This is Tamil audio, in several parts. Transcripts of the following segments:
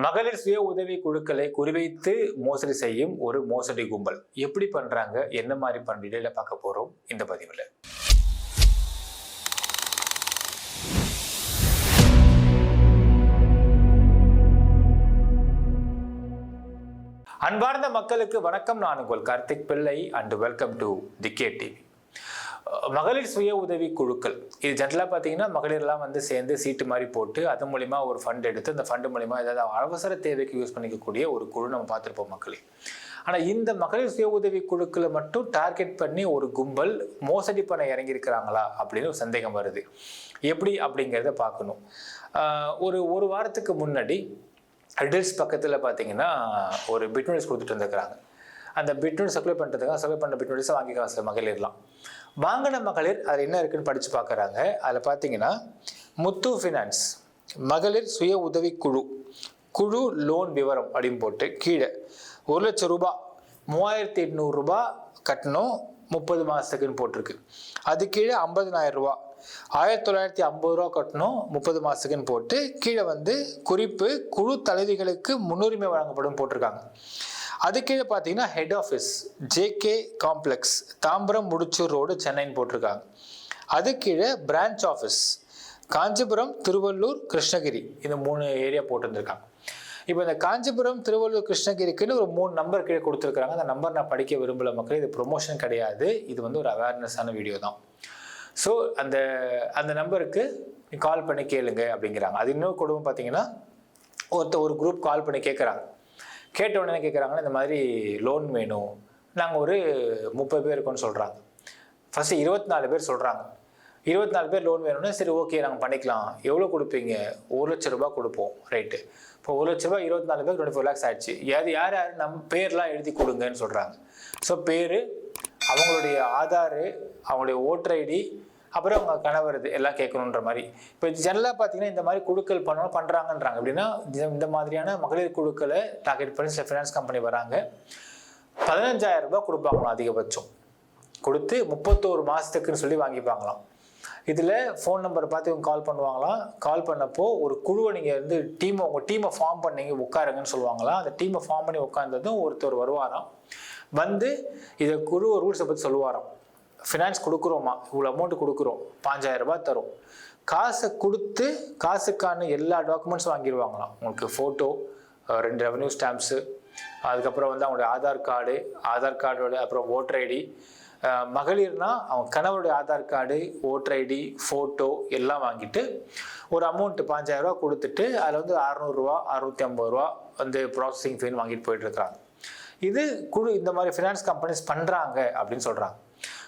மகளிர் சுய உதவி குழுக்களை குறிவைத்து மோசடி செய்யும் ஒரு மோசடி கும்பல் எப்படி பண்றாங்க, என்ன மாதிரி பண்றீங்க பார்க்க போறோம் இந்த பதிவுல. அன்பார்ந்த மக்களுக்கு வணக்கம். நான் உங்கள் கார்த்திக் பிள்ளை and welcome to the K TV. மகளிர் சுய உதவி குழுக்கள் இது ஜென்ரலாக பார்த்தீங்கன்னா மகளிர்லாம் வந்து சேர்ந்து சீட்டு மாதிரி போட்டு அது மூலிமா ஒரு ஃபண்ட் எடுத்து அந்த ஃபண்டு மூலிமா ஏதாவது அவசர தேவைக்கு யூஸ் பண்ணிக்கக்கூடிய ஒரு குழு நம்ம பார்த்துருப்போம் மக்களே. ஆனால் இந்த மகளிர் சுய உதவி குழுக்களை மட்டும் டார்கெட் பண்ணி ஒரு கும்பல் மோசடி பண்ண இறங்கியிருக்கிறாங்களா அப்படின்னு ஒரு சந்தேகம் வருது. எப்படி அப்படிங்கிறத பார்க்கணும். ஒரு வாரத்துக்கு முன்னாடி ரிடல்ஸ் பக்கத்தில் பார்த்தீங்கன்னா ஒரு பிட் நோட்டீஸ் கொடுத்துட்டு இருந்துக்கிறாங்க. அந்த பிட் நோட்டீஸ் சப்ளை பண்ண பிட் நோட்டீஸை வாங்கிக்கலாம் சில மகளிர்லாம். வாங்கின மகளிர் அதில் என்ன இருக்குன்னு படித்து பார்க்குறாங்க. அதில் பார்த்தீங்கன்னா முத்து ஃபினான்ஸ் மகளிர் சுய உதவி குழு லோன் விவரம் அப்படின்னு போட்டு கீழே 1,00,000 ரூபாய் 3,800 ரூபாய் கட்டணும் 30 மாதத்துக்குன்னு போட்டிருக்கு. அது கீழே 50,000 ரூபா 1,950 ரூபா கட்டணும் 30 மாதத்துக்குன்னு போட்டு கீழே வந்து குறிப்பு குழு தலைவிகளுக்கு முன்னுரிமை வழங்கப்படும் போட்டிருக்காங்க. அது கீழே பார்த்தீங்கன்னா head office JK complex Tambaram Mudichur road சென்னைன்னு போட்டிருக்காங்க. அது கீழே பிரான்ச் ஆஃபீஸ் காஞ்சிபுரம் திருவள்ளூர் கிருஷ்ணகிரி இந்த 3 ஏரியா போட்டுருந்துருக்காங்க. இப்போ இந்த காஞ்சிபுரம் திருவள்ளூர் கிருஷ்ணகிரிக்குன்னு ஒரு 3 நம்பர் கீழே கொடுத்துருக்காங்க. அந்த நம்பர் நான் படிக்க விரும்பல மக்கள், இது ப்ரொமோஷன் கிடையாது, இது வந்து ஒரு அவேர்னஸான வீடியோ தான். ஸோ அந்த நம்பருக்கு கால் பண்ணி கேளுங்க அப்படிங்கிறாங்க. அது இன்னொரு குடும்பம் பார்த்தீங்கன்னா ஒரு குரூப் கால் பண்ணி கேட்குறாங்க. கேட்ட உடனே கேட்குறாங்கன்னா இந்த மாதிரி லோன் வேணும், நாங்கள் ஒரு 30 பேர் இருக்கோன்னு சொல்கிறாங்க. ஃபஸ்ட்டு 24 பேர் சொல்கிறாங்க. 24 பேர் லோன் வேணும்னா சரி ஓகே நாங்கள் பண்ணிக்கலாம். எவ்வளோ கொடுப்பீங்க? 1,00,000 ரூபாய் கொடுப்போம். ரைட்டு. இப்போ 1,00,000 ரூபாய் 24 பேர் 24 lakhs ஆயிடுச்சு. யார் நம்ம பேர்லாம் எழுதி கொடுங்கன்னு சொல்கிறாங்க. ஸோ பேர், அவங்களுடைய ஆதாரு, அவங்களுடைய ஓட்டர் ஐடி, அப்புறம் அவங்க கணவர் எல்லாம் கேட்கணுன்ற மாதிரி. இப்போ ஜெனரலாக பார்த்தீங்கன்னா இந்த மாதிரி குழுக்கள் பண்ணுறாங்கன்றாங்க. அப்படின்னா இந்த மாதிரியான மகளிர் குழுக்களை டார்கெட் பண்ணி சில ஃபினான்ஸ் கம்பெனி வராங்க. 15,000 ரூபாய் கொடுப்பாங்களாம் அதிகபட்சம். கொடுத்து 31 மாதத்துக்குன்னு சொல்லி வாங்கிப்பாங்களாம். இதில் ஃபோன் நம்பர் பார்த்து இவங்க கால் பண்ணுவாங்களாம். கால் பண்ணப்போ ஒரு குழுவை நீங்கள் வந்து உங்கள் டீமை ஃபார்ம் பண்ணீங்க உட்காருங்கன்னு சொல்லுவாங்களாம். அந்த டீமை ஃபார்ம் பண்ணி உட்காந்ததும் ஒருத்தர் வருவாராம். வந்து இதை குழு ரூல்ஸை பற்றி சொல்லுவாராம். ஃபினான்ஸ் கொடுக்குறோமா, இவ்வளோ அமௌண்ட் கொடுக்குறோம், 5,000 ரூபாய் தரும். காசை கொடுத்து காசுக்கான எல்லா டாக்குமெண்ட்ஸும் வாங்கிடுவாங்களாம். உங்களுக்கு ஃபோட்டோ, 2 ரெவன்யூ ஸ்டாம்ப்ஸு, அதுக்கப்புறம் வந்து அவங்களுடைய ஆதார் கார்டோட அப்புறம் ஓட்டர் ஐடி. மகளிர்னா அவங்க கணவருடைய Aadhaar card, voter ID, photo எல்லாம் வாங்கிட்டு ஒரு அமௌண்ட்டு 5,000 ரூபா கொடுத்துட்டு அதில் வந்து 600 ரூபா 650 ரூபா வந்து ப்ராசஸிங் ஃபீன் வாங்கிட்டு போயிட்டுருக்காங்க. இது குழு இந்த மாதிரி ஃபினான்ஸ் கம்பெனிஸ் பண்ணுறாங்க அப்படின்னு சொல்கிறாங்க.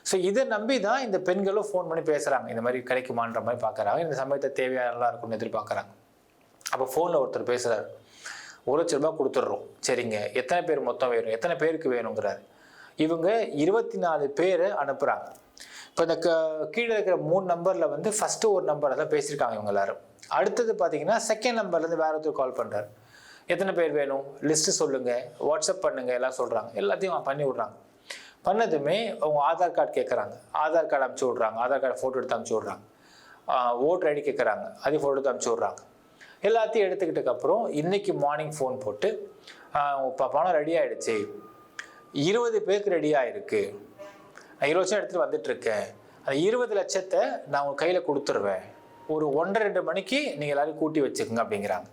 ஸோ இதை நம்பி தான் இந்த பெண்களும் ஃபோன் பண்ணி பேசுகிறாங்க. இந்த மாதிரி கிடைக்குமான்ற மாதிரி பார்க்குறாங்க. இந்த சமயத்தை தேவையாக நல்லா இருக்கும்னு எதிர்பார்க்குறாங்க. அப்போ ஃபோனில் ஒருத்தர் பேசுகிறார். 1,00,000 ரூபாய் கொடுத்துட்றோம். சரிங்க, எத்தனை பேர் மொத்தம் வேணும், எத்தனை பேருக்கு வேணுங்கிறாரு. இவங்க 24 பேரை அனுப்புகிறாங்க. இப்போ இந்த கீழே இருக்கிற 3 நம்பரில் வந்து ஃபஸ்ட்டு ஒரு நம்பரை தான் பேசியிருக்காங்க இவங்க எல்லாரும். அடுத்தது பார்த்தீங்கன்னா செகண்ட் நம்பர்லேருந்து வேற ஒருத்தர் கால் பண்ணுறாரு. எத்தனை பேர் வேணும், லிஸ்ட்டு சொல்லுங்கள், வாட்ஸ்அப் பண்ணுங்கள் எல்லாம் சொல்கிறாங்க. எல்லாத்தையும் பண்ணி விட்றாங்க. பண்ணதுமே அவங்க ஆதார் கார்டு கேட்குறாங்க. ஆதார் கார்டு அனுப்பிச்சி விட்றாங்க. ஆதார் கார்டு ஃபோட்டோ எடுத்து அனுப்பிச்சி விட்றாங்க. ஓட்டர் ஐடி கேட்குறாங்க. அது ஃபோட்டோ எடுத்து அனுப்பிச்சி விட்றாங்க. எல்லாத்தையும் எடுத்துக்கிட்டதுக்கப்புறம் இன்றைக்கி மார்னிங் ஃபோன் போட்டு பணம் ரெடி ஆகிடுச்சு, 20 பேருக்கு ரெடி ஆகிருக்கு, நான் 20 லட்சம் எடுத்துகிட்டு வந்துட்டுருக்கேன், அந்த 20 லட்சத்தை நான் உங்கள் கையில் கொடுத்துருவேன், ஒரு 1:30-2 மணிக்கு நீங்கள் எல்லாரும் கூட்டி வச்சுக்கோங்க அப்படிங்கிறாங்க.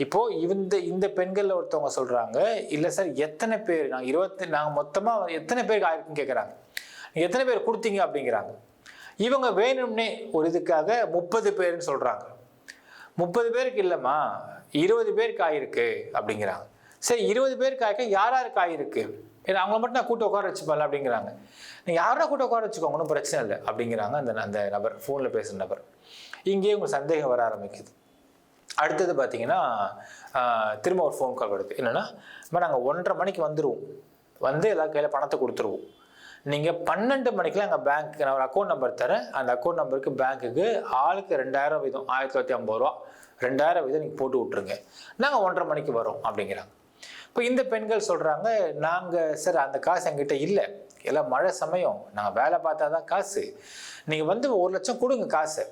இப்போது இந்த பெண்களில் ஒருத்தவங்க சொல்கிறாங்க, இல்லை சார் எத்தனை பேர், நாங்கள் மொத்தமாக எத்தனை பேருக்கு ஆயிருக்குன்னு கேட்குறாங்க. நீங்கள் எத்தனை பேர் கொடுத்தீங்க அப்படிங்கிறாங்க. இவங்க வேணும்னே ஒரு இதுக்காக 30 பேருன்னு சொல்கிறாங்க. 30 பேருக்கு இல்லைம்மா 20 பேருக்கு ஆயிருக்கு அப்படிங்கிறாங்க. சரி 20 பேருக்கு ஆயிருக்க யாருக்கு ஆயிருக்கு, ஏன்னா அவங்கள மட்டும் நான் கூட்ட உட்கார வச்சுப்பல அப்படிங்கிறாங்க. நீங்கள் யாரா கூட்ட உட்கார வச்சுக்கோங்க, ஒன்றும் பிரச்சனை இல்லை அப்படிங்கிறாங்க அந்த நபர், ஃபோனில் பேசுகிற நபர். இங்கேயே உங்களுக்கு சந்தேகம் வர ஆரம்பிக்குது. அடுத்தது பார்த்தீங்கன்னா திரும்ப ஒரு ஃபோன் கால் வருது. என்னென்னா நாங்கள் 1:30 மணிக்கு வந்துடுவோம், வந்து எல்லா கையில் பணத்தை கொடுத்துருவோம், நீங்கள் 12 மணிக்கெலாம் எங்கள் பேங்க்கு நான் ஒரு அக்கௌண்ட் நம்பர் தரேன், அந்த அக்கௌண்ட் நம்பருக்கு பேங்க்குக்கு ஆளுக்கு 2,000 வீதம் 1,950 ரூபா 2,000 வீதம் நீங்கள் போட்டு விட்ருங்க, நாங்கள் 1:30 மணிக்கு வரோம் அப்படிங்கிறாங்க. இப்போ இந்த பெண்கள் சொல்கிறாங்க, நாங்கள் சார் அந்த காசு எங்கிட்ட இல்லை, எல்லாம் மழை சமயம், நாங்கள் வேலை பார்த்தா தான் காசு, நீங்கள் வந்து 1,00,000 கொடுங்க காசு,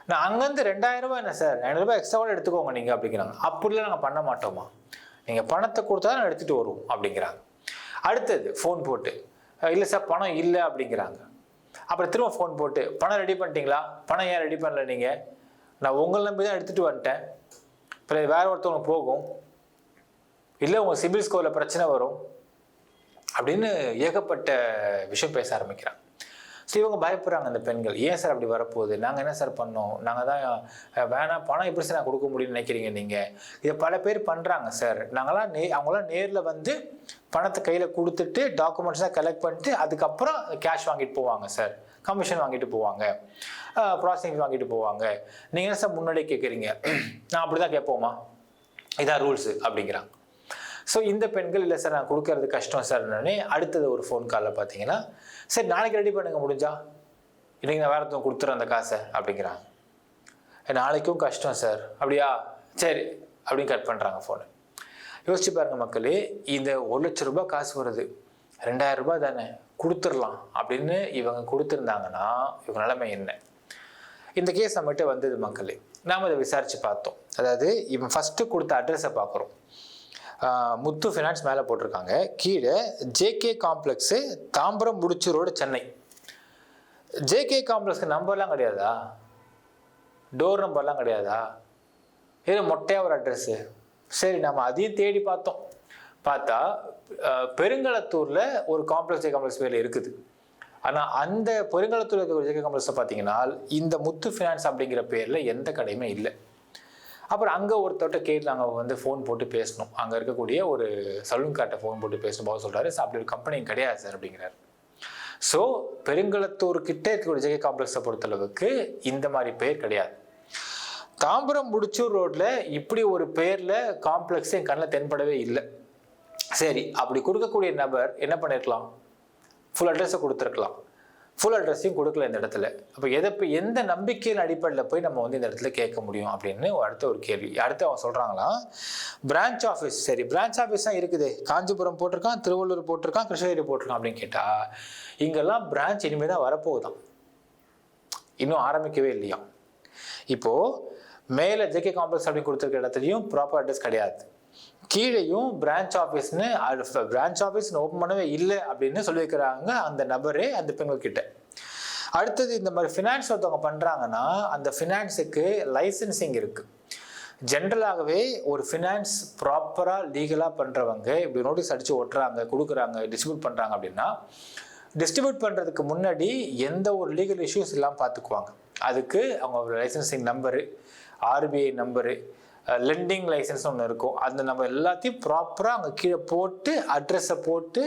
நான் அங்கேருந்து 2000 ரூபாய் என்ன சார், 500 ரூபாய் எக்ஸ்ட்ராவோட எடுத்துக்கோங்க நீங்கள் அப்படிங்கிறாங்க. அப்படிலாம் நாங்கள் பண்ண மாட்டோமா, நீங்கள் பணத்தை கொடுத்தா நான் எடுத்துகிட்டு வருவோம் அப்படிங்கிறாங்க. அடுத்தது ஃபோன் போட்டு இல்லை சார் பணம் இல்லை அப்படிங்கிறாங்க. அப்புறம் திரும்ப ஃபோன் போட்டு பணம் ரெடி பண்ணிட்டீங்களா, பணம் ஏன் ரெடி பண்ணல நீங்கள், நான் உங்களை நம்பி தான் எடுத்துகிட்டு வந்துட்டேன், அப்புறம் வேற ஒருத்தவங்க போகும், இல்லை உங்கள் சிபில் ஸ்கோரில் பிரச்சனை வரும் அப்படின்னு ஏகப்பட்ட விஷயம் பேச ஆரம்பிக்கிறாங்க. ஸோ இவங்க பயப்படுறாங்க அந்த பெண்கள். ஏன் சார் அப்படி வரப்போகுது, நாங்கள் என்ன சார் பண்ணோம், நாங்கள் தான் வேணாம் பணம் எப்படி சார் நான் கொடுக்க முடியும்னு நினைக்கிறீங்க நீங்கள், இதை பல பேர் பண்ணுறாங்க சார், நாங்களாம் அவங்களாம் நேரில் வந்து பணத்தை கையில் கொடுத்துட்டு டாக்குமெண்ட்ஸாக கலெக்ட் பண்ணிட்டு அதுக்கப்புறம் கேஷ் வாங்கிட்டு போவாங்க சார், கமிஷன் வாங்கிட்டு போவாங்க, ப்ராசஸிங் வாங்கிட்டு போவாங்க, நீங்கள் என்ன சார் முன்னாடியே கேட்குறீங்க, நான் அப்படி தான் கேட்போமா, இதான் ரூல்ஸு அப்படிங்கிறாங்க. ஸோ இந்த பெண்கள் இல்லை சார் நான் கொடுக்கறது கஷ்டம் சார்னே அடுத்தது ஒரு ஃபோன் காலில் பார்த்தீங்கன்னா சரி நாளைக்கு ரெடி பண்ணுங்க முடிஞ்சா, இன்றைக்கி நான் வேறு ஒருத்தவங்க கொடுத்துறேன் அந்த காசை அப்படிங்கிறாங்க. நாளைக்கும் கஷ்டம் சார், அப்படியா சரி அப்படின்னு கட் பண்ணுறாங்க ஃபோனை. யோசிச்சு பாருங்கள் மக்களே, இந்த 1 லட்ச ரூபாய் காசு வருது, 2000 ரூபாய் தானே கொடுத்துடலாம் அப்படின்னு இவங்க கொடுத்துருந்தாங்கன்னா இவங்க நிலைமை என்ன. இந்த கேஸ் நம்மகிட்ட வந்தது மக்களே, நாம் அதை விசாரித்து பார்த்தோம். அதாவது இவன் ஃபஸ்ட்டு கொடுத்த அட்ரஸை பார்க்குறோம். முத்து ஃபினான்ஸ் மேலே போட்டிருக்காங்க, கீழே ஜேகே காம்ப்ளெக்ஸு தாம்பரம் முடிச்சு ரோடு சென்னை. ஜேகே காம்ப்ளெக்ஸ்க்கு நம்பர்லாம் கிடையாதா, டோர் நம்பர்லாம் கிடையாதா, இது மொட்டையாக ஒரு அட்ரெஸ்ஸு. சரி நம்ம அதையும் தேடி பார்த்தோம். பார்த்தா பெருங்களத்தூரில் ஒரு காம்ப்ளெக்ஸ் ஜே காம்ப்ளெக்ஸ் பேரில் இருக்குது. ஆனால் அந்த பெருங்களத்தூர் இருக்கிற ஒரு ஜேகே காம்ப்ளெக்ஸை பார்த்தீங்கன்னா இந்த முத்து ஃபினான்ஸ் அப்படிங்கிற பேரில் எந்த கடையுமே இல்லை. அப்புறம் அங்கே ஒருத்தர்கிட்ட கேட்டு நாங்கள் வந்து ஃபோன் போட்டு பேசணும், அங்கே இருக்கக்கூடிய ஒரு சலூன்கார்ட்ட ஃபோன் போட்டு பேசணும் போது சொல்கிறாரு, அப்படி ஒரு கம்பெனி கிடையாது சார் அப்படிங்கிறார். ஸோ பெருங்களத்தூர்கிட்ட இருக்கக்கூடிய ஜேகே காம்ப்ளெக்ஸை பொறுத்தளவுக்கு இந்த மாதிரி பேர் கிடையாது. தாம்பரம் முடிச்சூர் ரோட்டில் இப்படி ஒரு பேரில் காம்ப்ளெக்ஸ் என் கண்ணில் தென்படவே இல்லை. சரி அப்படி கொடுக்கக்கூடிய நபர் என்ன பண்ணியிருக்கலாம், ஃபுல் அட்ரஸை கொடுத்துருக்கலாம், ஃபுல் அட்ரஸையும் கொடுக்கல இந்த இடத்துல. அப்போ எந்த நம்பிக்கையின் அடிப்படையில் போய் நம்ம வந்து இந்த இடத்துல கேட்க முடியும் அப்படின்னு அடுத்த ஒரு கேள்வி. அடுத்து அவங்க சொல்கிறாங்களா பிரான்ச் ஆஃபீஸ், சரி பிரான்ச் ஆஃபீஸ் தான் இருக்குது, காஞ்சிபுரம் போட்டிருக்கான், திருவள்ளூர் போட்டிருக்கான், கிருஷ்ணகிரி போட்டிருக்கான் அப்படின்னு கேட்டால் இங்கெல்லாம் பிரான்ச் இனிமேல் தான் வரப்போகுதான், இன்னும் ஆரம்பிக்கவே இல்லையா. இப்போது மேலே ஜேகே காம்ப்ளெக்ஸ் அப்படின்னு கொடுத்துருக்க இடத்துலையும் ப்ராப்பர் அட்ரஸ் கிடையாது, கீழேயும் பிரான்ச் ஆஃபீஸ்னு ஓப்பன் பண்ணவே இல்லை அப்படின்னு சொல்லி வைக்கிறாங்க அந்த நபரே அந்த பெண்கள் கிட்ட. அடுத்தது இந்த மாதிரி ஃபினான்ஸ் ஒருத்தவங்க பண்ணுறாங்கன்னா அந்த ஃபினான்ஸுக்கு லைசன்சிங் இருக்குது. ஜென்ரலாகவே ஒரு ஃபினான்ஸ் ப்ராப்பராக லீகலாக பண்ணுறவங்க இப்படி நோட்டீஸ் அடித்து ஒட்டுறாங்க, கொடுக்குறாங்க, டிஸ்ட்ரிபியூட் பண்ணுறாங்க அப்படின்னா டிஸ்ட்ரிபியூட் பண்ணுறதுக்கு முன்னாடி எந்த ஒரு லீகல் இஷ்யூஸ் இல்லாமல் பார்த்துக்குவாங்க. அதுக்கு அவங்க licensing number, RBI number, lending license ஒன்று இருக்கும், அந்த நம்ம எல்லாத்தையும் ப்ராப்பராக அங்கே கீழே போட்டு அட்ரஸை போட்டு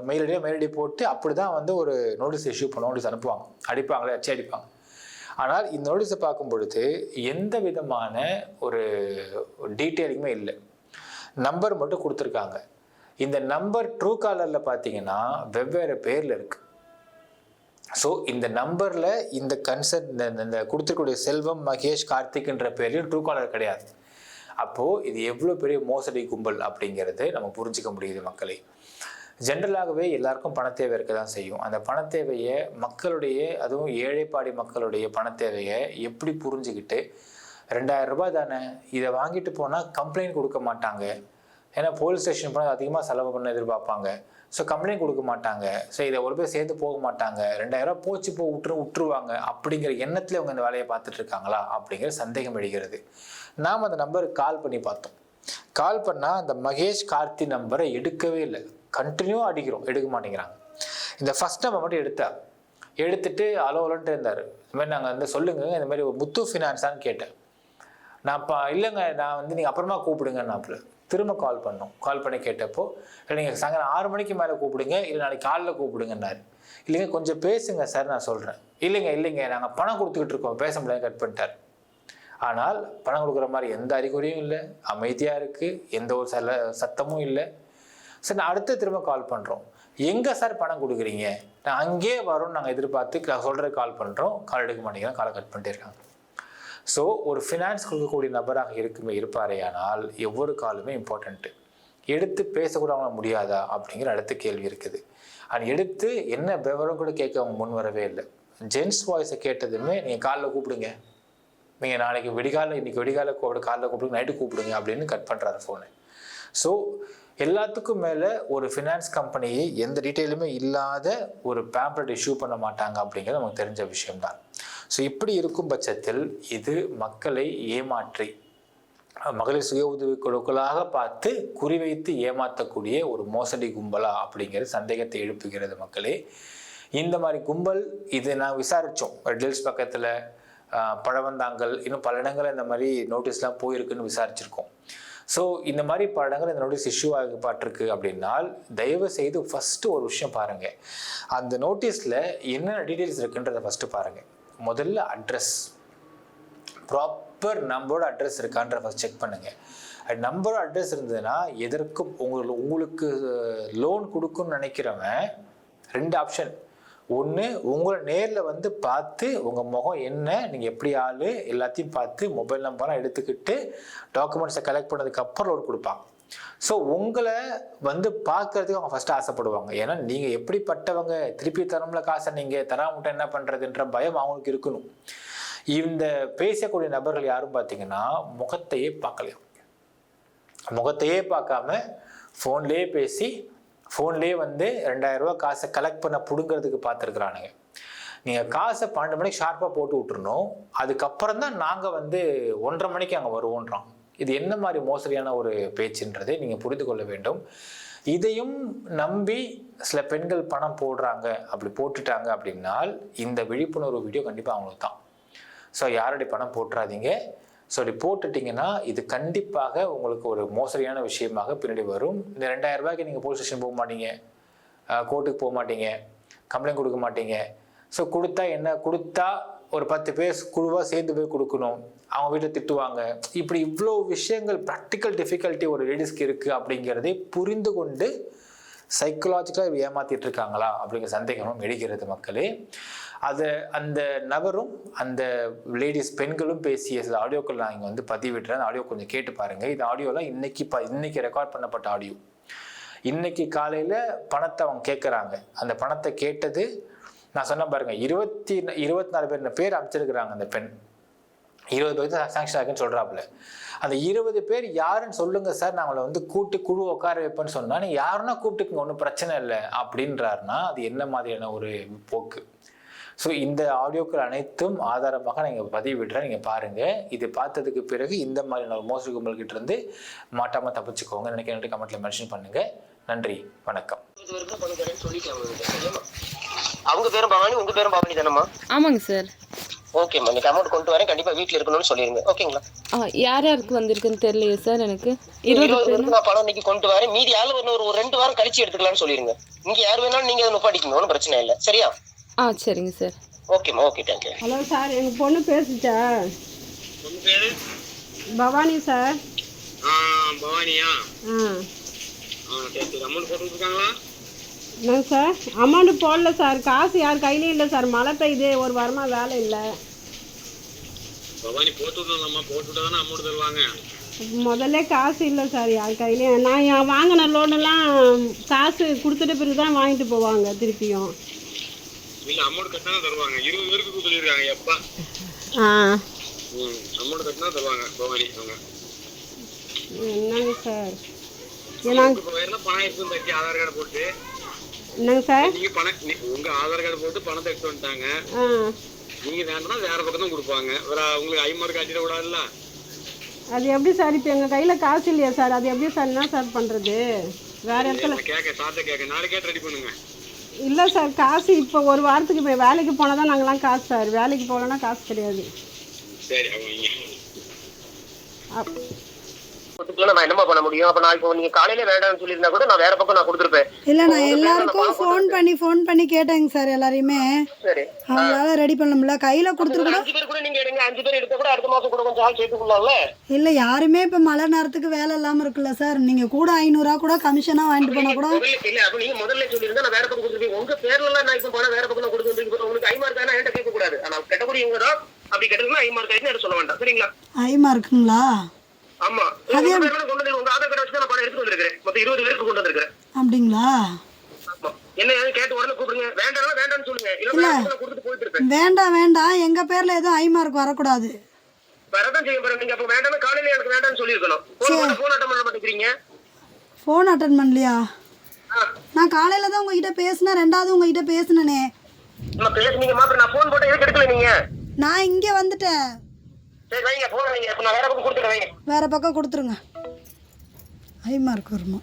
மெயில் ஐடி போட்டு அப்படி தான் வந்து ஒரு நோட்டீஸ் இஷ்யூ பண்ண நோட்டீஸ் அனுப்புவாங்க, அடிப்பாங்களே அச்சு அடிப்பாங்க. ஆனால் இந்த நோட்டீஸை பார்க்கும் பொழுது எந்த விதமான ஒரு டீட்டெயிலுமே இல்லை, நம்பர் மட்டும் கொடுத்துருக்காங்க. இந்த நம்பர் ட்ரூ காலரில் பார்த்தீங்கன்னா வெவ்வேறு பேரில் இருக்குது. ஸோ இந்த நம்பரில் இந்த இந்த கொடுத்துருக்கூடிய செல்வம் மகேஷ் கார்த்திக்ன்ற பேர்லையும் ட்ரூ காலர் கிடையாது. அப்போது இது எவ்வளோ பெரிய மோசடி கும்பல் அப்படிங்கிறது நம்ம புரிஞ்சிக்க முடியுது மக்களே. ஜென்ரலாகவே எல்லாருக்கும் பணத்தேவை இருக்க தான் செய்யும். அந்த பணத்தேவையை மக்களுடைய, அதுவும் ஏழைப்பாடி மக்களுடைய பணத்தேவையை எப்படி புரிஞ்சுக்கிட்டு 2000 ரூபாய் தானே இதை வாங்கிட்டு போனால் கம்ப்ளைண்ட் கொடுக்க மாட்டாங்க, ஏன்னா போலீஸ் ஸ்டேஷன் போனால் அதிகமாக செலவு பண்ண எதிர்பார்ப்பாங்க, ஸோ கம்ப்ளைண்ட் கொடுக்க மாட்டாங்க, ஸோ இதை ஒரு பேர் சேர்ந்து போக மாட்டாங்க, 2000 ரூபா போச்சு விட்டுருவாங்க அப்படிங்கிற எண்ணத்தில் அவங்க இந்த வேலையை பார்த்துட்டு இருக்காங்களா அப்படிங்கிற சந்தேகம் எழுகிறது. நாம் அந்த நம்பருக்கு கால் பண்ணி பார்த்தோம். கால் பண்ணால் அந்த மகேஷ் கார்த்தி நம்பரை எடுக்கவே இல்லை, கண்டினியூவாக அடிக்கிறோம், எடுக்க மாட்டேங்கிறாங்க. இந்த ஃபஸ்ட் நம்பர் மட்டும் எடுத்துட்டு அலோலன்ட்டு இருந்தார். இந்த மாதிரி நாங்கள் வந்து சொல்லுங்க, இந்த மாதிரி ஒரு முத்து ஃபினான்ஸான்னு கேட்டேன். நான் இல்லைங்க, நான் வந்து நீங்கள் அப்புறமா கூப்பிடுங்கன்னாப்புல. திரும்ப கால் பண்ணி கேட்டப்போ இல்லை நீங்கள் சாயங்காலம் 6 மணிக்கு மேலே கூப்பிடுங்க, இல்லை நாளைக்கு காலையில் கூப்பிடுங்கன்னாரு. இல்லைங்க கொஞ்சம் பேசுங்க சார் நான் சொல்கிறேன். இல்லைங்க நாங்கள் பணம் கொடுத்துக்கிட்டு இருக்கோம், பேச முடியாது, கட் பண்ணிட்டார். ஆனால் பணம் கொடுக்குற மாதிரி எந்த அறிகுறியும் இல்லை, அமைதியாக இருக்குது, எந்த ஒரு சத்தமும் இல்லை. சார் நான் அடுத்து திரும்ப கால் பண்ணுறோம், எங்கே சார் பணம் கொடுக்குறீங்க, நான் அங்கேயே வரோன்னு நாங்கள் எதிர்பார்த்து நான் சொல்கிற கால் பண்ணுறோம், கால் எடுக்க மாட்டேங்கிறோம், காலை கட் பண்ணிட்டே இருக்காங்க. ஸோ ஒரு ஃபினான்ஸ் கொடுக்கக்கூடிய நபராக இருப்பாரே, ஆனால் ஒவ்வொரு காலுமே இம்பார்ட்டண்ட்டு. எடுத்து பேசக்கூட அவங்க முடியாதா அப்படிங்கிற அடுத்த கேள்வி இருக்குது. அது எடுத்து என்ன விவரம் கூட கேட்க அவங்க முன் வரவே இல்லை. ஜென்ஸ் வாய்ஸை கேட்டதுமே நீங்கள் காலில் கூப்பிடுங்க, நீங்கள் நாளைக்கு விடிகால இன்னைக்கு விடிகால காலைல கூப்பிடுங்க, நைட்டு கூப்பிடுங்க அப்படின்னு கட் பண்ணுறாரு ஃபோனை. ஸோ எல்லாத்துக்கும் மேலே ஒரு ஃபினான்ஸ் கம்பெனியை எந்த டீட்டெயிலுமே இல்லாத ஒரு பேம்ப்ளெட் இஷ்யூ பண்ண மாட்டாங்க அப்படிங்கிறது நமக்கு தெரிஞ்ச விஷயம்தான். ஸோ இப்படி இருக்கும் பட்சத்தில் இது மக்களை ஏமாற்றி மகளிர் சுய உதவி குழுக்களாக பார்த்து குறிவைத்து ஏமாற்றக்கூடிய ஒரு மோசடி கும்பலா அப்படிங்கிற சந்தேகத்தை எழுப்புகிறது மக்களே. இந்த மாதிரி கும்பல் இது நான் விசாரித்தோம். ரெட் ஹில்ஸ் பக்கத்தில், பழவந்தாங்கல், இன்னும் பல இடங்களில் இந்த மாதிரி நோட்டீஸ்லாம் போயிருக்குன்னு விசாரிச்சிருக்கோம். ஸோ இந்த மாதிரி பல இடங்கள் இந்த நோட்டீஸ் இஷ்யூ ஆகப்பட்டிருக்கு அப்படின்னால் தயவு செய்து ஃபஸ்ட்டு ஒரு விஷயம் பாருங்கள். அந்த நோட்டீஸில் என்னென்ன டீட்டெயில்ஸ் இருக்குன்றதை ஃபஸ்ட்டு பாருங்கள். முதல்ல அட்ரஸ், ப்ராப்பர் நம்பரோட அட்ரஸ் இருக்கான்ற ஃபஸ்ட் செக் பண்ணுங்கள். நம்பரோட அட்ரஸ் இருந்ததுன்னா எதற்கும் உங்களுக்கு லோன் கொடுக்குன்னு நினைக்கிறவன் 2 ஆப்ஷன். ஒன்று, உங்களை நேரில் வந்து பார்த்து உங்கள் முகம் என்ன, நீங்கள் எப்படி ஆள் எல்லாத்தையும் பார்த்து மொபைல் நம்பர்லாம் எடுத்துக்கிட்டு டாக்குமெண்ட்ஸை கலெக்ட் பண்ணதுக்கப்புறம் லோன் கொடுப்பாங்க. ஸோ உங்களை வந்து பார்க்கறதுக்கு அவங்க ஃபஸ்ட்டு ஆசைப்படுவாங்க. ஏன்னா நீங்கள் எப்படிப்பட்டவங்க, திருப்பி தரம்ல காசை நீங்கள் தராமட்ட என்ன பண்ணுறதுன்ற பயம் அவங்களுக்கு இருக்கணும். இந்த பேசக்கூடிய நபர்கள் யாரும் பார்த்தீங்கன்னா முகத்தையே பார்க்கலையும், முகத்தையே பார்க்காம ஃபோன்லேயே பேசி ஃபோன்லேயே வந்து 2000 ரூபா காசை கலெக்ட் பண்ண பிடுங்கிறதுக்கு பார்த்துருக்குறானுங்க. நீங்கள் காசை 12 மணிக்கு ஷார்ப்பாக போட்டு விட்டுருணும், அதுக்கப்புறம் தான் நாங்கள் வந்து 1:30 மணிக்கு அங்கே வருவோன்றான். இது என்ன மாதிரி மோசடியான ஒரு பேச்சுன்றதை நீங்கள் புரிந்து கொள்ள வேண்டும். இதையும் நம்பி சில பெண்கள் பணம் போடுறாங்க. அப்படி போட்டுட்டாங்க அப்படின்னால் இந்த விழிப்புணர்வு வீடியோ கண்டிப்பாக அவங்களுக்கு தான். ஸோ யாருடைய பணம் போட்டுறாதீங்க. ஸோ அப்படி போட்டுட்டிங்கன்னா இது கண்டிப்பாக உங்களுக்கு ஒரு மோசடியான விஷயமாக பின்னாடி வரும். இந்த 2000 ரூபாய்க்கு நீங்கள் போலீஸ் ஸ்டேஷன் போக மாட்டீங்க, கோர்ட்டுக்கு போக மாட்டீங்க, கம்ப்ளைண்ட் கொடுக்க மாட்டீங்க. ஸோ கொடுத்தா என்ன, கொடுத்தா ஒரு 10 பேர் குழுவாக சேர்ந்து போய் கொடுக்கணும், அவங்க வீட்டை திட்டுவாங்க. இப்படி இவ்வளோ விஷயங்கள் ப்ராக்டிக்கல் டிஃபிகல்ட்டி ஒரு லேடிஸ்க்கு இருக்குது அப்படிங்கிறதை புரிந்து கொண்டு சைக்கலாஜிக்கலாக ஏமாற்றிட்டு இருக்காங்களா அப்படிங்கிற சந்தேகமும் எடுக்கிறது மக்களே. அதை அந்த நபரும் அந்த லேடிஸ் பெண்களும் பேசிய சில ஆடியோக்கள் நான் இங்கே வந்து பதிவிடுறேன். அந்த ஆடியோ கொஞ்சம் கேட்டு பாருங்கள். இது ஆடியோலாம் இன்னைக்கு ரெக்கார்ட் பண்ணப்பட்ட ஆடியோ. இன்னைக்கு காலையில் பணத்தை அவங்க கேட்குறாங்க. அந்த பணத்தை கேட்டது நான் சொன்ன பாருங்க, 24 பேர் அமைச்சிருக்கிறாங்க. அந்த பெண் 20 பேர் தான் சாங்ஷன் ஆகுன்னு சொல்கிறாப்புல. அந்த 20 பேர் யாருன்னு சொல்லுங்க சார், நான் அவளை வந்து குழு உட்கார வைப்பேன்னு சொன்னால் நீங்கள் யாருன்னா கூப்பிட்டுக்குங்க, ஒன்றும் பிரச்சனை இல்லை அப்படின்றாருன்னா அது என்ன மாதிரியான ஒரு போக்கு. ஸோ இந்த ஆடியோக்கள் அனைத்தும் ஆதாரமாக நீங்கள் பதிவிடுறேன், நீங்கள் பாருங்கள். இது பார்த்ததுக்கு பிறகு இந்த மாதிரியான ஒரு மோசடி கும்பல்கிட்ட இருந்து மாட்டாமல் தப்பிச்சுக்கோங்க நினைக்கிறேன். கமெண்ட்ல மென்ஷன் பண்ணுங்கள். நன்றி, வணக்கம். அவங்க பேரும் பவானி, உங்க பேரும் பவானி தானம்மா? ஆமாங்க சார். ஓகேம்மா, நீங்க அமௌண்ட் கொண்டு வரேன், கண்டிப்பா வீட்ல இருக்கணும்னு சொல்லிருங்க. ஓகேங்களா? யார் யாருக்கு வந்திருக்குன்னு தெரியலையே சார். எனக்கு 20 பேருக்கு நான் பணம் இன்னைக்கு கொண்டு வரேன். மீதி ஆளு ஒரு 2 வாரம் கழிச்சு எடுத்துக்கலாம்னு சொல்லிருங்க. இங்க யார் வேணாலும் நீங்க அதை நுப்பாடிக்கணும், ஒன்றும் பிரச்சனை இல்லை. சரியா? சரிங்க சார். ஓகேம்மா, ஓகே, தேங்க்யூ. ஹலோ சார், எங்க பொண்ணு பேசுச்சா? உங்க பேரு? பவானி சார். பவானியா? சரி, அமௌண்ட் போட்டு இருக்காங்களா? என்ன சார், அமௌண்ட் போடல சார். காசு யார் கையிலையும் இல்லை சார். மழை பெய்யுது, ஒரு வாரமாக வேலை இல்லை. பவானி போட்டு விடலாமா? போட்டு விட்டா தானே அமௌண்ட் தருவாங்க. முதல்ல காசு இல்லை சார் யார் கையிலையும். நான் வாங்கின லோனெல்லாம் காசு கொடுத்துட்ட பிறகு தான் வாங்கிட்டு போவாங்க திருப்பியும். இல்லை, அமௌண்ட் கட்டினா தருவாங்க. 20 பேருக்கு சொல்லியிருக்காங்க. எப்பா அமௌண்ட் கட்டினா தருவாங்க பவானி அவங்க. என்னங்க சார், பணம் இருக்கும் தட்டி ஆதார் கார்டு போட்டு. என்னங்க சார், நீங்க பணம் உங்க ஆதார் கார்டு போட்டு பணத்தை எடுத்து வந்துட்டாங்க. நீங்க வேணும்னா வேற பக்கம் தான் கொடுப்பாங்க. உங்களுக்கு ஐமார்க் காட்டிட கூடாதுல்ல. அது எப்படி சார்? இப்போ எங்கள் கையில் காசு இல்லையா சார்? அது எப்படி சார்? என்ன சார் பண்ணுறது? வேற இடத்துல கேட்க நாளைக்கே ரெடி பண்ணுங்க. இல்லை சார், காசு இப்போ ஒரு வாரத்துக்கு இப்போ வேலைக்கு போனால் தான் நாங்களாம் காசு சார். வேலைக்கு போகலன்னா காசு கிடையாது. சரி, நான் என்னமா பண்ண முடியும்? அப்ப நான் இப்போ நீங்க காலையில வேண்டாம்னு சொல்லியிருந்தா கூட நான் வேற பக்கம் நான் கொடுத்துருப்பேன். இல்ல, நான் எல்லாருக்கும் ஃபோன் பண்ணி கேட்டேங்க சார். எல்லாரையுமே சரி, அவங்களால ரெடி பண்ண முடியல. கையில கொடுத்துருக்கோம். 5 பேர் கூட நீங்க எடுங்க. 5 பேர் எடுத்த கூட அடுத்த மாசம் கூட கொஞ்சம் ஆள் சேர்த்துக்கலாம்ல. இல்ல, யாருமே இப்ப மழை நேரத்துக்கு வேலை இல்லாம இருக்குல்ல சார். நீங்க கூட 500 ரூபா கூட கமிஷனா வாங்கிட்டு போனா கூட. இல்ல, அப்ப நீங்க முதல்ல சொல்லியிருந்தா நான் வேற பக்கம் கொடுத்துருப்பீங்க. உங்க பேர்ல எல்லாம் நான் இப்ப போனா வேற பக்கம் கொடுத்துருப்பீங்க. உங்களுக்கு ஐமார்க் ஆனா என்கிட்ட கேட்க கூடாது. ஆனா கட்டக்கூடியவங்க தான். அப்படி கேட்டதுன்னா ஐமார்க் ஆயிடுன்னு சொல்ல வேண்டாம். சரிங்களா? ஐமார்க்குங்களா? ஆமா, உங்க ஆதார் கார்டு வச்சு நான் பணம் எடுத்து வந்திருக்கேன். மொத்தம் 20 பேருக்கு கொண்டு வந்திருக்கேன். அப்படிங்களா? என்ன கேட்டு உடனே கூப்பிடுங்க. வேண்டாம்னு சொல்லுங்க. இல்ல கொடுத்துட்டு போயிட்டு இருப்பேன். வேண்டாம், எங்க பேர்ல எதுவும் ஐமார்க் வரக்கூடாது. வரதான் செய்ய போறேன். நீங்க அப்ப வேண்டாம்னா காலையில எனக்கு வேண்டாம்னு சொல்லியிருக்கணும். போன் அட்டன் பண்ண மாட்டேங்கிறீங்க. ஃபோன் அட்டன் பண்ணலையா? நான் காலையில் தான் உங்ககிட்ட பேசினேன், ரெண்டாவது உங்ககிட்ட பேசினேனே. நம்ம பேசுனீங்கம்மா, அப்புறம் நான் போன் போட்டு எதுக்கு எடுக்கல நீங்க? நான் இங்கே வந்துட்டேன். சரி வைங்க போன் வைங்க. இப்ப நான் வேற பக்கம் கொடுத்துட்டு வைங்க. வேறு பக்கம் கொடுத்துருங்க. ஐமார்க் வருமா?